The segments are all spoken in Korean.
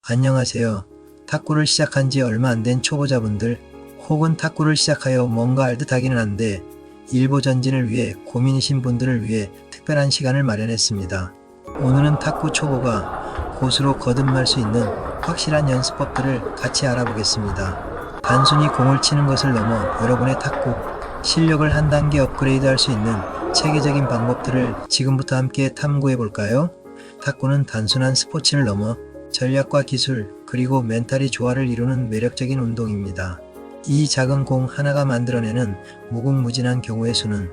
안녕하세요. 탁구를 시작한 지 얼마 안 된 초보자분들 혹은 탁구를 시작하여 뭔가 알 듯하기는 한데 일보 전진을 위해 고민이신 분들을 위해 특별한 시간을 마련했습니다. 오늘은 탁구 초보가 고수로 거듭날 수 있는 확실한 연습법들을 같이 알아보겠습니다. 단순히 공을 치는 것을 넘어 여러분의 탁구 실력을 한 단계 업그레이드할 수 있는 체계적인 방법들을 지금부터 함께 탐구해 볼까요? 탁구는 단순한 스포츠를 넘어 전략과 기술 그리고 멘탈이 조화를 이루는 매력적인 운동입니다. 이 작은 공 하나가 만들어내는 무궁무진한 경우의 수는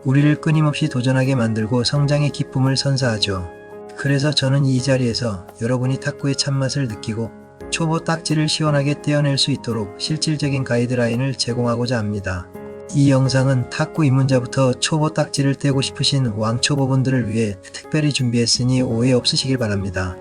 우리를 끊임없이 도전하게 만들고 성장의 기쁨을 선사하죠. 그래서 저는 이 자리에서 여러분이 탁구의 참맛을 느끼고 초보 딱지를 시원하게 떼어낼 수 있도록 실질적인 가이드라인을 제공하고자 합니다. 이 영상은 탁구 입문자부터 초보 딱지를 떼고 싶으신 왕초보분들을 위해 특별히 준비했으니 오해 없으시길 바랍니다.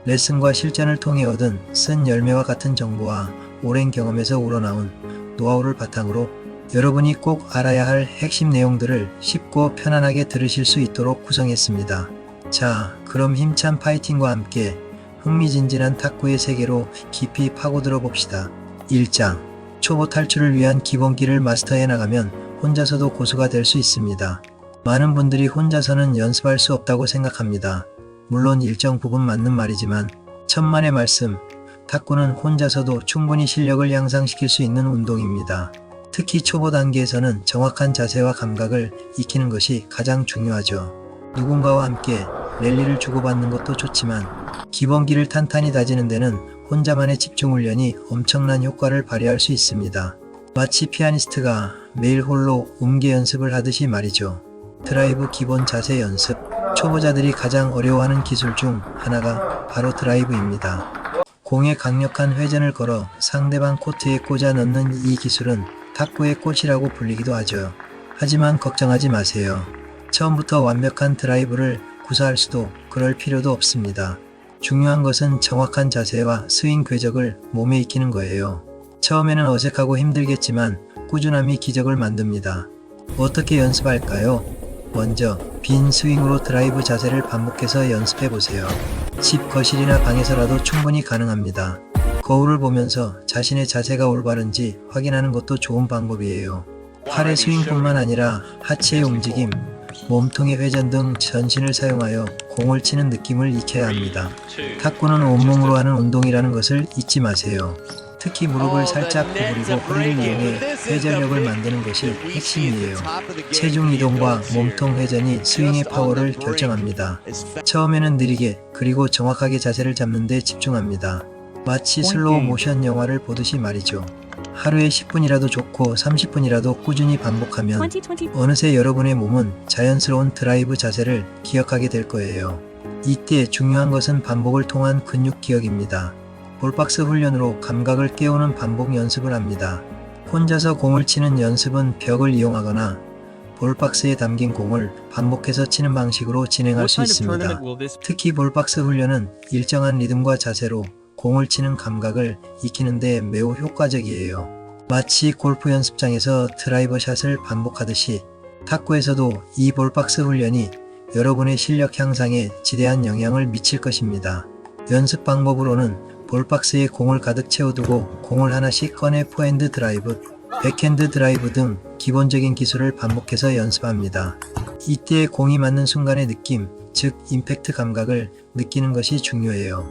레슨과 실전을 통해 얻은 쓴 열매와 같은 정보와 오랜 경험에서 우러나온 노하우를 바탕으로 여러분이 꼭 알아야 할 핵심 내용들을 쉽고 편안하게 들으실 수 있도록 구성했습니다. 자, 그럼 힘찬 파이팅과 함께 흥미진진한 탁구의 세계로 깊이 파고들어 봅시다. 1장 초보 탈출을 위한 기본기를 마스터해 나가면 혼자서도 고수가 될 수 있습니다. 많은 분들이 혼자서는 연습할 수 없다고 생각합니다. 물론 일정 부분 맞는 말이지만 천만의 말씀, 탁구는 혼자서도 충분히 실력을 향상시킬 수 있는 운동입니다. 특히 초보 단계에서는 정확한 자세와 감각을 익히는 것이 가장 중요하죠. 누군가와 함께 랠리를 주고받는 것도 좋지만 기본기를 탄탄히 다지는 데는 혼자만의 집중 훈련이 엄청난 효과를 발휘할 수 있습니다. 마치 피아니스트가 매일 홀로 음계 연습을 하듯이 말이죠. 드라이브 기본 자세 연습, 초보자들이 가장 어려워하는 기술 중 하나가 바로 드라이브입니다. 공에 강력한 회전을 걸어 상대방 코트에 꽂아 넣는 이 기술은 탁구의 꽃이라고 불리기도 하죠. 하지만 걱정하지 마세요. 처음부터 완벽한 드라이브를 구사할 수도 그럴 필요도 없습니다. 중요한 것은 정확한 자세와 스윙 궤적을 몸에 익히는 거예요. 처음에는 어색하고 힘들겠지만 꾸준함이 기적을 만듭니다. 어떻게 연습할까요? 먼저 빈 스윙으로 드라이브 자세를 반복해서 연습해 보세요. 집 거실이나 방에서라도 충분히 가능합니다. 거울을 보면서 자신의 자세가 올바른지 확인하는 것도 좋은 방법이에요. 팔의 스윙뿐만 아니라 하체의 움직임, 몸통의 회전 등 전신을 사용하여 공을 치는 느낌을 익혀야 합니다. 탁구는 온몸으로 하는 운동이라는 것을 잊지 마세요. 특히 무릎을 살짝 구부리고 허리를 이용해 회전력을 만드는 것이 핵심이에요. 체중 이동과 몸통 회전이 스윙의 파워를 결정합니다. 처음에는 느리게 그리고 정확하게 자세를 잡는 데 집중합니다. 마치 슬로우 모션 영화를 보듯이 말이죠. 하루에 10분이라도 좋고 30분이라도 꾸준히 반복하면 어느새 여러분의 몸은 자연스러운 드라이브 자세를 기억하게 될 거예요. 이때 중요한 것은 반복을 통한 근육 기억입니다. 볼박스 훈련으로 감각을 깨우는 반복 연습을 합니다. 혼자서 공을 치는 연습은 벽을 이용하거나 볼박스에 담긴 공을 반복해서 치는 방식으로 진행할 수 있습니다. 특히 볼박스 훈련은 일정한 리듬과 자세로 공을 치는 감각을 익히는 데 매우 효과적이에요. 마치 골프 연습장에서 드라이버 샷을 반복하듯이 탁구에서도 이 볼박스 훈련이 여러분의 실력 향상에 지대한 영향을 미칠 것입니다. 연습 방법으로는 볼박스에 공을 가득 채워두고 공을 하나씩 꺼내 포핸드 드라이브, 백핸드 드라이브 등 기본적인 기술을 반복해서 연습합니다. 이때 공이 맞는 순간의 느낌, 즉 임팩트 감각을 느끼는 것이 중요해요.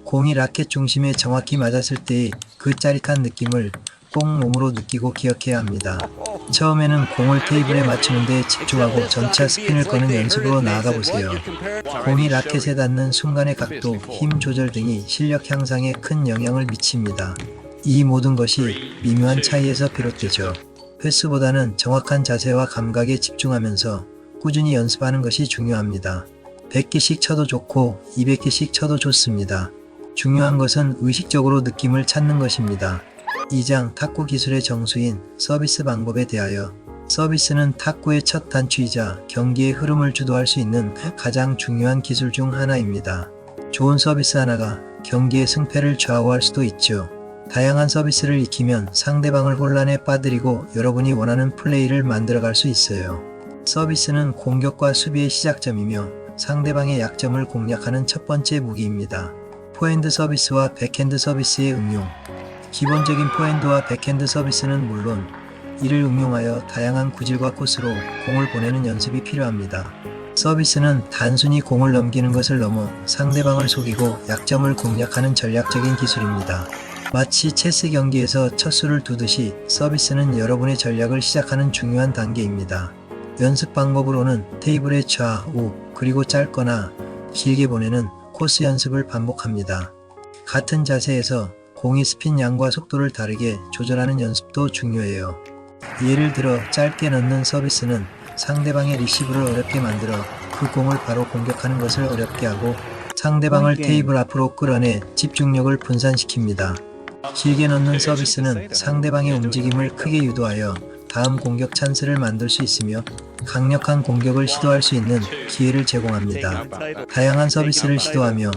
공이 라켓 중심에 정확히 맞았을 때의 그 짜릿한 느낌을 꼭 몸으로 느끼고 기억해야 합니다. 처음에는 공을 테이블에 맞추는 데 집중하고 전차 스핀을 거는 연습으로 나아가 보세요. 공이 라켓에 닿는 순간의 각도, 힘 조절 등이 실력 향상에 큰 영향을 미칩니다. 이 모든 것이 미묘한 차이에서 비롯되죠. 횟수보다는 정확한 자세와 감각에 집중하면서 꾸준히 연습하는 것이 중요합니다. 100개씩 쳐도 좋고 200개씩 쳐도 좋습니다. 중요한 것은 의식적으로 느낌을 찾는 것입니다. 2장 탁구 기술의 정수인 서비스 방법에 대하여. 서비스는 탁구의 첫 단추이자 경기의 흐름을 주도할 수 있는 가장 중요한 기술 중 하나입니다. 좋은 서비스 하나가 경기의 승패를 좌우할 수도 있죠. 다양한 서비스를 익히면 상대방을 혼란에 빠뜨리고 여러분이 원하는 플레이를 만들어갈 수 있어요. 서비스는 공격과 수비의 시작점이며 상대방의 약점을 공략하는 첫 번째 무기입니다. 포핸드 서비스와 백핸드 서비스의 응용. 기본적인 포핸드와 백핸드 서비스는 물론 이를 응용하여 다양한 구질과 코스로 공을 보내는 연습이 필요합니다. 서비스는 단순히 공을 넘기는 것을 넘어 상대방을 속이고 약점을 공략하는 전략적인 기술입니다. 마치 체스 경기에서 첫 수를 두듯이 서비스는 여러분의 전략을 시작하는 중요한 단계입니다. 연습 방법으로는 테이블의 좌우 그리고 짧거나 길게 보내는 코스 연습을 반복합니다. 같은 자세에서 공이 스핀 양과 속도를 다르게 조절하는 연습도 중요해요. 예를 들어 짧게 넣는 서비스는 상대방의 리시브를 어렵게 만들어 그 공을 바로 공격하는 것을 어렵게 하고 상대방을 테이블 앞으로 끌어내 집중력을 분산시킵니다. 길게 넣는 서비스는 상대방의 움직임을 크게 유도하여 다음 공격 찬스를 만들 수 있으며 강력한 공격을 시도할 수 있는 기회를 제공합니다. 다양한 서비스를 시도하며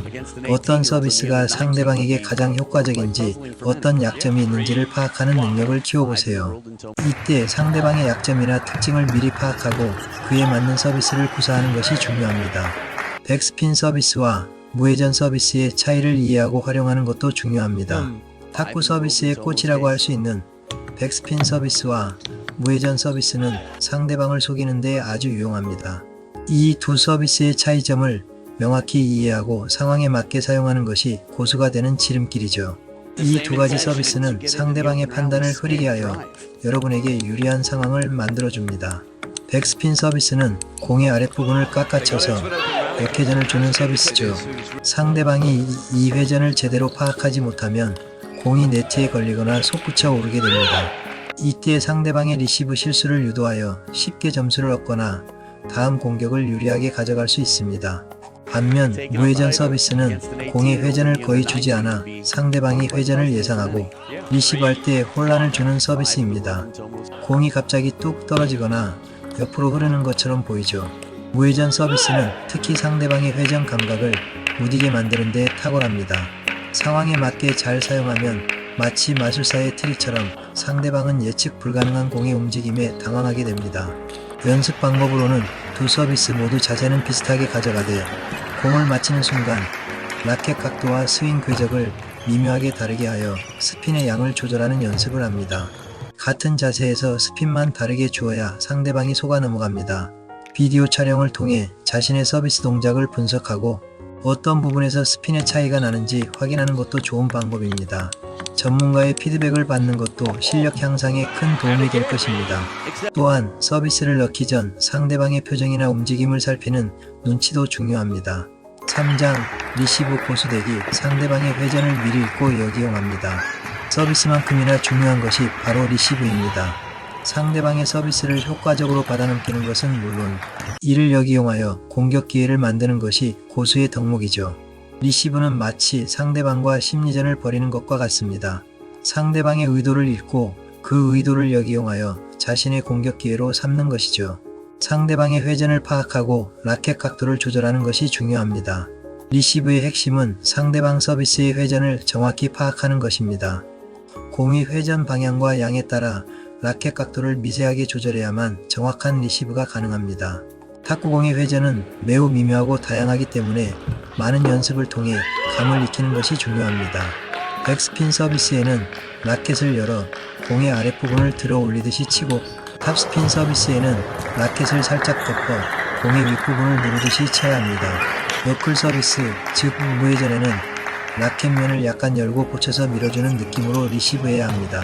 어떤 서비스가 상대방에게 가장 효과적인지 어떤 약점이 있는지를 파악하는 능력을 키워보세요. 이때 상대방의 약점이나 특징을 미리 파악하고 그에 맞는 서비스를 구사하는 것이 중요합니다. 백스핀 서비스와 무회전 서비스의 차이를 이해하고 활용하는 것도 중요합니다. 탁구 서비스의 꽃이라고 할 수 있는 백스핀 서비스와 무회전 서비스는 상대방을 속이는 데 아주 유용합니다. 이 두 서비스의 차이점을 명확히 이해하고 상황에 맞게 사용하는 것이 고수가 되는 지름길이죠. 이 두 가지 서비스는 상대방의 판단을 흐리게 하여 여러분에게 유리한 상황을 만들어줍니다. 백스핀 서비스는 공의 아랫부분을 깎아쳐서 역회전을 주는 서비스죠. 상대방이 이 회전을 제대로 파악하지 못하면 공이 네트에 걸리거나 솟구쳐 오르게 됩니다. 이때 상대방의 리시브 실수를 유도하여 쉽게 점수를 얻거나 다음 공격을 유리하게 가져갈 수 있습니다. 반면 무회전 서비스는 공의 회전을 거의 주지 않아 상대방이 회전을 예상하고 리시브할 때 혼란을 주는 서비스입니다. 공이 갑자기 뚝 떨어지거나 옆으로 흐르는 것처럼 보이죠. 무회전 서비스는 특히 상대방의 회전 감각을 무디게 만드는 데 탁월합니다. 상황에 맞게 잘 사용하면 마치 마술사의 트릭처럼 상대방은 예측 불가능한 공의 움직임에 당황하게 됩니다. 연습 방법으로는 두 서비스 모두 자세는 비슷하게 가져가되 공을 맞히는 순간 라켓 각도와 스윙 궤적을 미묘하게 다르게 하여 스핀의 양을 조절하는 연습을 합니다. 같은 자세에서 스핀만 다르게 주어야 상대방이 속아 넘어갑니다. 비디오 촬영을 통해 자신의 서비스 동작을 분석하고 어떤 부분에서 스핀의 차이가 나는지 확인하는 것도 좋은 방법입니다. 전문가의 피드백을 받는 것도 실력 향상에 큰 도움이 될 것입니다. 또한 서비스를 넣기 전 상대방의 표정이나 움직임을 살피는 눈치도 중요합니다. 3장 리시브 고수되기. 상대방의 회전을 미리 읽고 역이용합니다. 서비스만큼이나 중요한 것이 바로 리시브입니다. 상대방의 서비스를 효과적으로 받아넘기는 것은 물론 이를 역이용하여 공격 기회를 만드는 것이 고수의 덕목이죠. 리시브는 마치 상대방과 심리전을 벌이는 것과 같습니다. 상대방의 의도를 읽고 그 의도를 역이용하여 자신의 공격 기회로 삼는 것이죠. 상대방의 회전을 파악하고 라켓 각도를 조절하는 것이 중요합니다. 리시브의 핵심은 상대방 서비스의 회전을 정확히 파악하는 것입니다. 공이 회전 방향과 양에 따라 라켓 각도를 미세하게 조절해야만 정확한 리시브가 가능합니다. 탁구공의 회전은 매우 미묘하고 다양하기 때문에 많은 연습을 통해 감을 익히는 것이 중요합니다. 백스핀 서비스에는 라켓을 열어 공의 아랫부분을 들어 올리듯이 치고 탑스핀 서비스에는 라켓을 살짝 덮어 공의 윗부분을 누르듯이 쳐야 합니다. 너클 서비스, 즉 무회전에는 라켓면을 약간 열고 붙여서 밀어주는 느낌으로 리시브해야 합니다.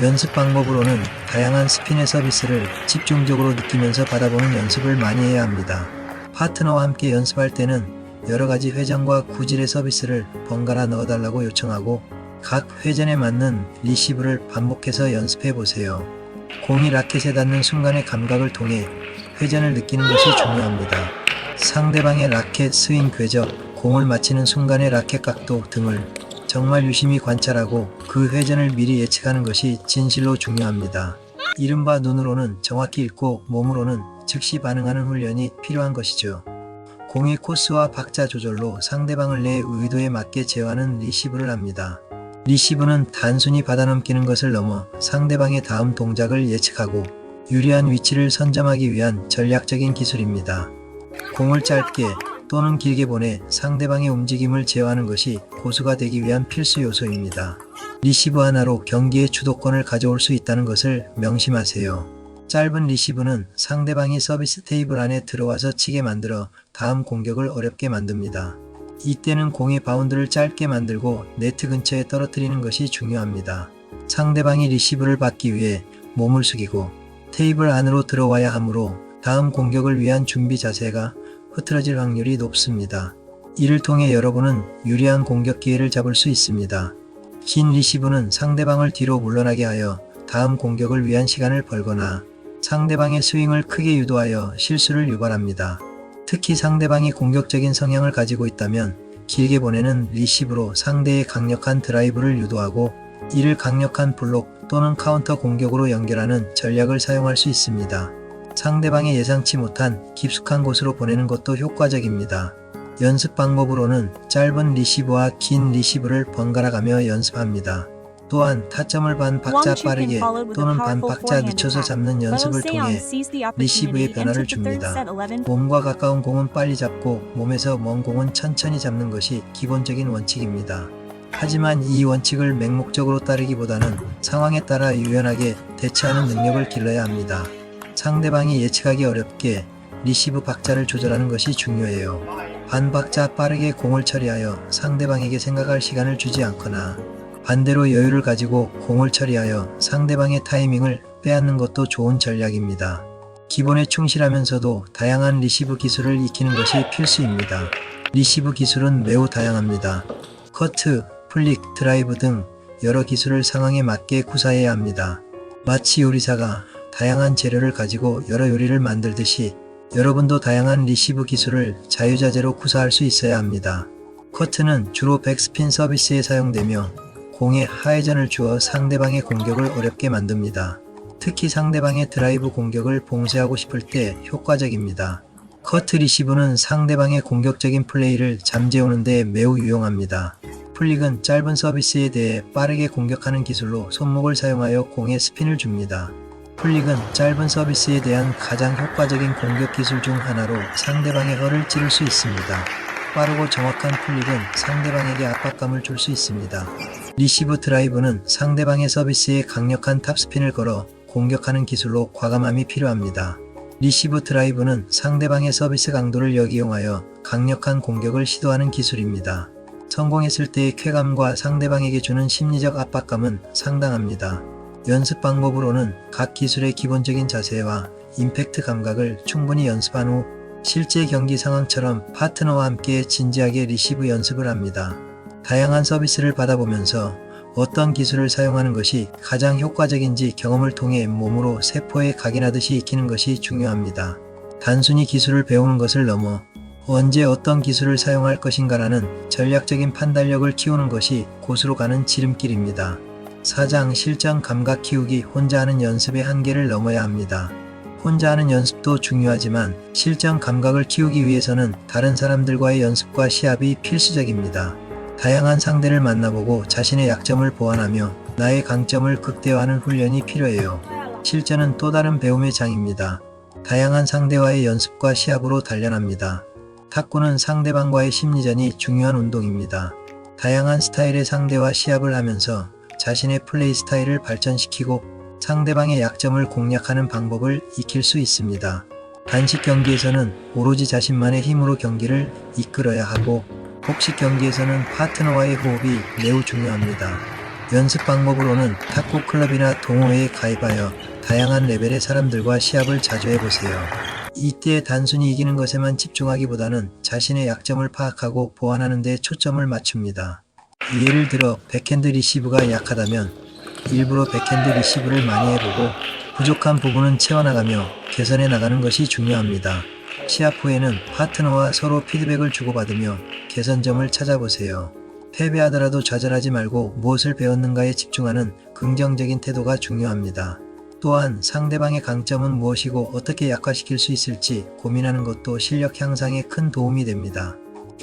연습 방법으로는 다양한 스핀의 서비스를 집중적으로 느끼면서 받아보는 연습을 많이 해야 합니다. 파트너와 함께 연습할 때는 여러가지 회전과 구질의 서비스를 번갈아 넣어달라고 요청하고 각 회전에 맞는 리시브를 반복해서 연습해 보세요. 공이 라켓에 닿는 순간의 감각을 통해 회전을 느끼는 것이 중요합니다. 상대방의 라켓 스윙 궤적, 공을 맞히는 순간의 라켓 각도 등을 정말 유심히 관찰하고 그 회전을 미리 예측하는 것이 진실로 중요합니다. 이른바 눈으로는 정확히 읽고 몸으로는 즉시 반응하는 훈련이 필요한 것이죠. 공의 코스와 박자 조절로 상대방을 내 의도에 맞게 제어하는 리시브를 합니다. 리시브는 단순히 받아넘기는 것을 넘어 상대방의 다음 동작을 예측하고 유리한 위치를 선점하기 위한 전략적인 기술입니다. 공을 짧게 또는 길게 보내 상대방의 움직임을 제어하는 것이 고수가 되기 위한 필수 요소입니다. 리시브 하나로 경기의 주도권을 가져올 수 있다는 것을 명심하세요. 짧은 리시브는 상대방이 서비스 테이블 안에 들어와서 치게 만들어 다음 공격을 어렵게 만듭니다. 이때는 공의 바운드를 짧게 만들고 네트 근처에 떨어뜨리는 것이 중요합니다. 상대방이 리시브를 받기 위해 몸을 숙이고 테이블 안으로 들어와야 하므로 다음 공격을 위한 준비 자세가 흐트러질 확률이 높습니다. 이를 통해 여러분은 유리한 공격 기회를 잡을 수 있습니다. 긴 리시브는 상대방을 뒤로 물러나게 하여 다음 공격을 위한 시간을 벌거나 상대방의 스윙을 크게 유도하여 실수를 유발합니다. 특히 상대방이 공격적인 성향을 가지고 있다면 길게 보내는 리시브로 상대의 강력한 드라이브를 유도하고 이를 강력한 블록 또는 카운터 공격으로 연결하는 전략을 사용할 수 있습니다. 상대방의 예상치 못한 깊숙한 곳으로 보내는 것도 효과적입니다. 연습 방법으로는 짧은 리시브와 긴 리시브를 번갈아 가며 연습합니다. 또한 타점을 반 박자 빠르게 또는 반 박자 늦춰서 잡는 연습을 통해 리시브의 변화를 줍니다. 몸과 가까운 공은 빨리 잡고 몸에서 먼 공은 천천히 잡는 것이 기본적인 원칙입니다. 하지만 이 원칙을 맹목적으로 따르기보다는 상황에 따라 유연하게 대처하는 능력을 길러야 합니다. 상대방이 예측하기 어렵게 리시브 박자를 조절하는 것이 중요해요. 반 박자 빠르게 공을 처리하여 상대방에게 생각할 시간을 주지 않거나 반대로 여유를 가지고 공을 처리하여 상대방의 타이밍을 빼앗는 것도 좋은 전략입니다. 기본에 충실하면서도 다양한 리시브 기술을 익히는 것이 필수입니다. 리시브 기술은 매우 다양합니다. 커트, 플릭, 드라이브 등 여러 기술을 상황에 맞게 구사해야 합니다. 마치 요리사가 다양한 재료를 가지고 여러 요리를 만들듯이 여러분도 다양한 리시브 기술을 자유자재로 구사할 수 있어야 합니다. 커트는 주로 백스핀 서비스에 사용되며 공에 하회전을 주어 상대방의 공격을 어렵게 만듭니다. 특히 상대방의 드라이브 공격을 봉쇄하고 싶을 때 효과적입니다. 커트 리시브는 상대방의 공격적인 플레이를 잠재우는 데 매우 유용합니다. 플릭은 짧은 서비스에 대해 빠르게 공격하는 기술로 손목을 사용하여 공에 스핀을 줍니다. 플릭은 짧은 서비스에 대한 가장 효과적인 공격 기술 중 하나로 상대방의 허를 찌를 수 있습니다. 빠르고 정확한 플릭은 상대방에게 압박감을 줄 수 있습니다. 리시브 드라이브는 상대방의 서비스에 강력한 탑스핀을 걸어 공격하는 기술로 과감함이 필요합니다. 리시브 드라이브는 상대방의 서비스 강도를 역이용하여 강력한 공격을 시도하는 기술입니다. 성공했을 때의 쾌감과 상대방에게 주는 심리적 압박감은 상당합니다. 연습 방법으로는 각 기술의 기본적인 자세와 임팩트 감각을 충분히 연습한 후 실제 경기 상황처럼 파트너와 함께 진지하게 리시브 연습을 합니다. 다양한 서비스를 받아보면서 어떤 기술을 사용하는 것이 가장 효과적인지 경험을 통해 몸으로 세포에 각인하듯이 익히는 것이 중요합니다. 단순히 기술을 배우는 것을 넘어 언제 어떤 기술을 사용할 것인가라는 전략적인 판단력을 키우는 것이 고수로 가는 지름길입니다. 사장 실전 감각 키우기 혼자 하는 연습의 한계를 넘어야 합니다. 혼자 하는 연습도 중요하지만 실전 감각을 키우기 위해서는 다른 사람들과의 연습과 시합이 필수적입니다. 다양한 상대를 만나보고 자신의 약점을 보완하며 나의 강점을 극대화하는 훈련이 필요해요. 실전은 또 다른 배움의 장입니다. 다양한 상대와의 연습과 시합으로 단련합니다. 탁구는 상대방과의 심리전이 중요한 운동입니다. 다양한 스타일의 상대와 시합을 하면서 자신의 플레이 스타일을 발전시키고 상대방의 약점을 공략하는 방법을 익힐 수 있습니다. 단식 경기에서는 오로지 자신만의 힘으로 경기를 이끌어야 하고 복식 경기에서는 파트너와의 호흡이 매우 중요합니다. 연습 방법으로는 탁구 클럽이나 동호회에 가입하여 다양한 레벨의 사람들과 시합을 자주 해보세요. 이때 단순히 이기는 것에만 집중하기보다는 자신의 약점을 파악하고 보완하는 데 초점을 맞춥니다. 예를 들어 백핸드 리시브가 약하다면 일부러 백핸드 리시브를 많이 해보고 부족한 부분은 채워나가며 개선해 나가는 것이 중요합니다. 시합 후에는 파트너와 서로 피드백을 주고받으며 개선점을 찾아보세요. 패배하더라도 좌절하지 말고 무엇을 배웠는가에 집중하는 긍정적인 태도가 중요합니다. 또한 상대방의 강점은 무엇이고 어떻게 약화시킬 수 있을지 고민하는 것도 실력 향상에 큰 도움이 됩니다.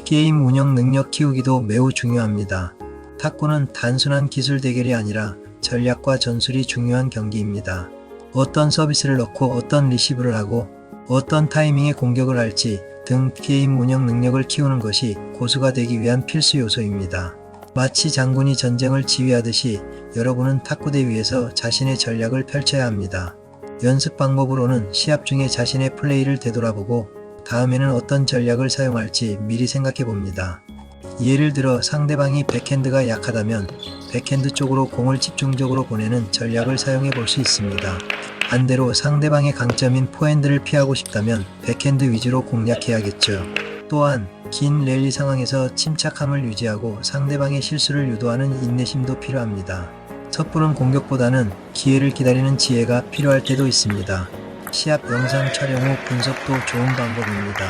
게임 운영 능력 키우기도 매우 중요합니다. 탁구는 단순한 기술 대결이 아니라 전략과 전술이 중요한 경기입니다. 어떤 서비스를 넣고 어떤 리시브를 하고 어떤 타이밍에 공격을 할지 등 게임 운영 능력을 키우는 것이 고수가 되기 위한 필수 요소입니다. 마치 장군이 전쟁을 지휘하듯이 여러분은 탁구대 위에서 자신의 전략을 펼쳐야 합니다. 연습 방법으로는 시합 중에 자신의 플레이를 되돌아보고 다음에는 어떤 전략을 사용할지 미리 생각해 봅니다. 예를 들어 상대방이 백핸드가 약하다면 백핸드 쪽으로 공을 집중적으로 보내는 전략을 사용해 볼 수 있습니다. 반대로 상대방의 강점인 포핸드를 피하고 싶다면 백핸드 위주로 공략해야겠죠. 또한 긴 랠리 상황에서 침착함을 유지하고 상대방의 실수를 유도하는 인내심도 필요합니다. 섣부른 공격보다는 기회를 기다리는 지혜가 필요할 때도 있습니다. 시합 영상 촬영 후 분석도 좋은 방법입니다.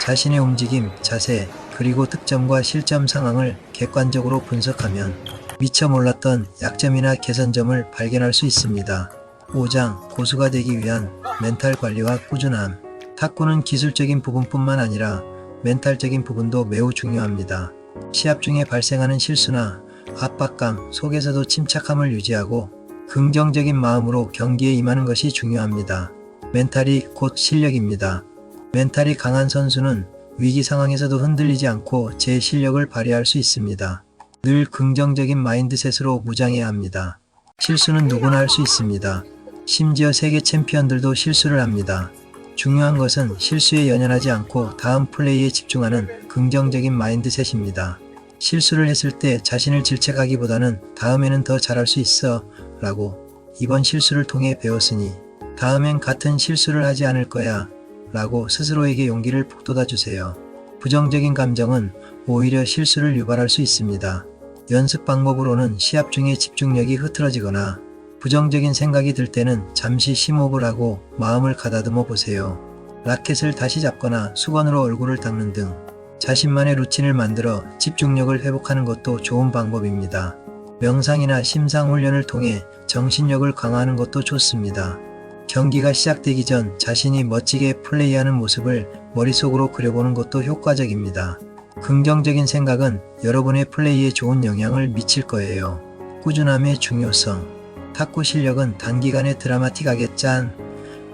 자신의 움직임, 자세, 그리고 득점과 실점 상황을 객관적으로 분석하면 미처 몰랐던 약점이나 개선점을 발견할 수 있습니다. 5장 고수가 되기 위한 멘탈 관리와 꾸준함. 탁구는 기술적인 부분뿐만 아니라 멘탈적인 부분도 매우 중요합니다. 시합 중에 발생하는 실수나 압박감 속에서도 침착함을 유지하고 긍정적인 마음으로 경기에 임하는 것이 중요합니다. 멘탈이 곧 실력입니다. 멘탈이 강한 선수는 위기 상황에서도 흔들리지 않고 제 실력을 발휘할 수 있습니다. 늘 긍정적인 마인드셋으로 무장해야 합니다. 실수는 누구나 할 수 있습니다. 심지어 세계 챔피언들도 실수를 합니다. 중요한 것은 실수에 연연하지 않고 다음 플레이에 집중하는 긍정적인 마인드셋입니다. 실수를 했을 때 자신을 질책하기보다는 다음에는 더 잘할 수 있어 라고 이번 실수를 통해 배웠으니 다음엔 같은 실수를 하지 않을 거야 라고 스스로에게 용기를 북돋아 주세요. 부정적인 감정은 오히려 실수를 유발할 수 있습니다. 연습 방법으로는 시합 중에 집중력이 흐트러지거나 부정적인 생각이 들 때는 잠시 심호흡을 하고 마음을 가다듬어 보세요. 라켓을 다시 잡거나 수건으로 얼굴을 닦는 등 자신만의 루틴을 만들어 집중력을 회복하는 것도 좋은 방법입니다. 명상이나 심상 훈련을 통해 정신력을 강화하는 것도 좋습니다. 경기가 시작되기 전 자신이 멋지게 플레이하는 모습을 머릿속으로 그려보는 것도 효과적입니다. 긍정적인 생각은 여러분의 플레이에 좋은 영향을 미칠 거예요. 꾸준함의 중요성. 탁구 실력은 단기간에 드라마틱하게 짠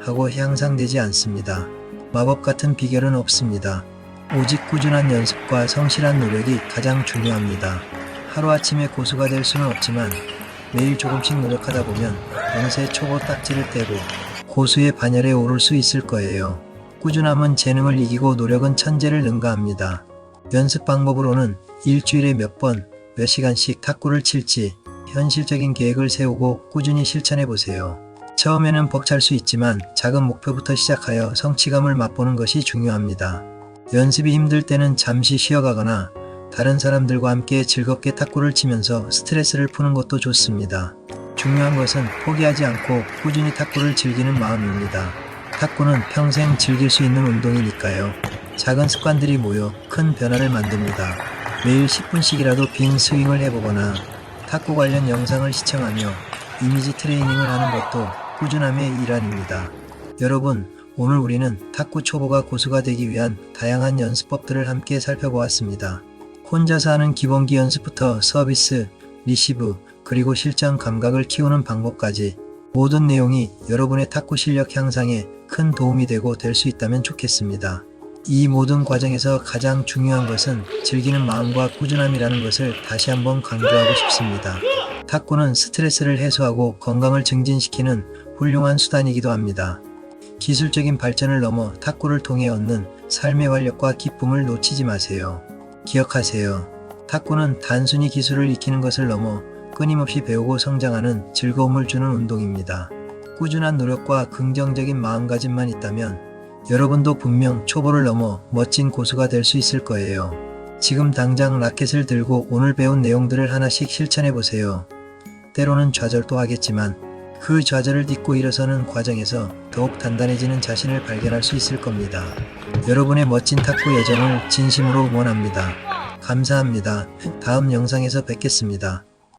하고 향상되지 않습니다. 마법 같은 비결은 없습니다. 오직 꾸준한 연습과 성실한 노력이 가장 중요합니다. 하루아침에 고수가 될 수는 없지만 매일 조금씩 노력하다 보면 어느새 초보 딱지를 떼고 고수의 반열에 오를 수 있을 거예요. 꾸준함은 재능을 이기고 노력은 천재를 능가합니다. 연습 방법으로는 일주일에 몇 번, 몇 시간씩 탁구를 칠지 현실적인 계획을 세우고 꾸준히 실천해 보세요. 처음에는 벅찰 수 있지만 작은 목표부터 시작하여 성취감을 맛보는 것이 중요합니다. 연습이 힘들 때는 잠시 쉬어가거나 다른 사람들과 함께 즐겁게 탁구를 치면서 스트레스를 푸는 것도 좋습니다. 중요한 것은 포기하지 않고 꾸준히 탁구를 즐기는 마음입니다. 탁구는 평생 즐길 수 있는 운동이니까요. 작은 습관들이 모여 큰 변화를 만듭니다. 매일 10분씩이라도 빈 스윙을 해보거나 탁구 관련 영상을 시청하며 이미지 트레이닝을 하는 것도 꾸준함의 일환입니다. 여러분, 오늘 우리는 탁구 초보가 고수가 되기 위한 다양한 연습법들을 함께 살펴보았습니다. 혼자서 하는 기본기 연습부터 서비스, 리시브, 그리고 실전 감각을 키우는 방법까지 모든 내용이 여러분의 탁구 실력 향상에 큰 도움이 되고 될 수 있다면 좋겠습니다. 이 모든 과정에서 가장 중요한 것은 즐기는 마음과 꾸준함이라는 것을 다시 한번 강조하고 싶습니다. 탁구는 스트레스를 해소하고 건강을 증진시키는 훌륭한 수단이기도 합니다. 기술적인 발전을 넘어 탁구를 통해 얻는 삶의 활력과 기쁨을 놓치지 마세요. 기억하세요. 탁구는 단순히 기술을 익히는 것을 넘어 끊임없이 배우고 성장하는 즐거움을 주는 운동입니다. 꾸준한 노력과 긍정적인 마음가짐만 있다면 여러분도 분명 초보를 넘어 멋진 고수가 될 수 있을 거예요. 지금 당장 라켓을 들고 오늘 배운 내용들을 하나씩 실천해보세요. 때로는 좌절도 하겠지만 그 좌절을 딛고 일어서는 과정에서 더욱 단단해지는 자신을 발견할 수 있을 겁니다. 여러분의 멋진 탁구 여정을 진심으로 응원합니다. 감사합니다. 다음 영상에서 뵙겠습니다.